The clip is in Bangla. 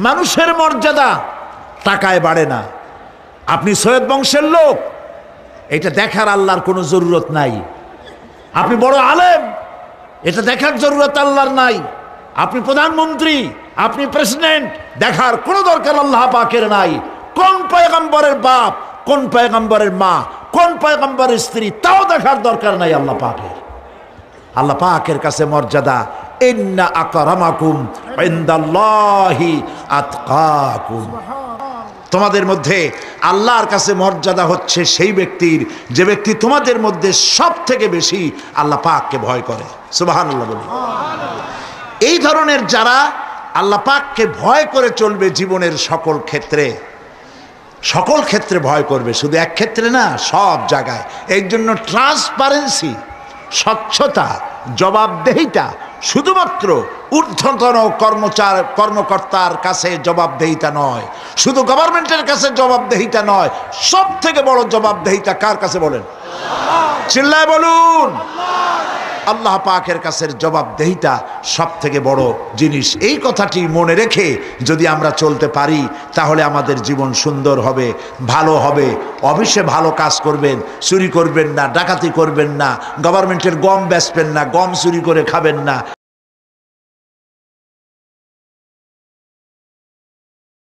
মানুষের মর্যাদা টাকায় বাড়ে না। আপনি সৈয়দ বংশের লোক, এটা দেখার আল্লাহর কোনো জরুরত নাই। আপনি বড় আলেম, এটা দেখার জরুরত আল্লাহর নাই। আপনি প্রধানমন্ত্রী, আপনি প্রেসিডেন্ট, দেখার কোনো দরকার আল্লাহ পাকের নাই। কোন পয়গম্বরের বাপ, কোন পয়গম্বরের মা, কোন পয়গম্বরের স্ত্রী, তাও দেখার দরকার নাই আল্লাহ পাকের। আল্লাহ পাকের কাছে মর্যাদা, ইন্না আকরামাকুম ইনদাল্লাহি আতকাকুম। তোমাদের মধ্যে আল্লাহর কাছে মর্যাদা হচ্ছে সেই ব্যক্তির যে ব্যক্তি তোমাদের মধ্যে সব থেকে বেশি আল্লাহ পাককে ভয় করে। সুবহানাল্লাহ বলি। এই ধরনের যারা আল্লাহ পাককে ভয় করে চলবে জীবনের সকল ক্ষেত্রে ভয় করবে, শুধু এক ক্ষেত্রে না, সব জায়গায়। এই জন্য ট্রান্সপারেন্সি, স্বচ্ছতা, জবাবদেহিতা শুধুমাত্র ঊর্ধ্বতন কর্মকর্তার কাছে জবাবদেহিতা নয়, শুধু গভর্নমেন্টের কাছে জবাবদেহিতা নয়, সব থেকে বড় জবাবদেহিতা কার কাছে বলেন? চিল্লায় বলুন। আল্লাহ পাকের কাছে জবাবদেহিতা সব থেকে বড় জিনিস। এই কথাটি মনে রেখে যদি আমরা চলতে পারি তাহলে আমাদের জীবন সুন্দর হবে, ভালো হবে। অফিসে ভালো কাজ করবেন, চুরি করবেন না, ডাকাতি করবেন না, গভর্নমেন্টের গম বেচবেন না, গম চুরি করে খাবেন না,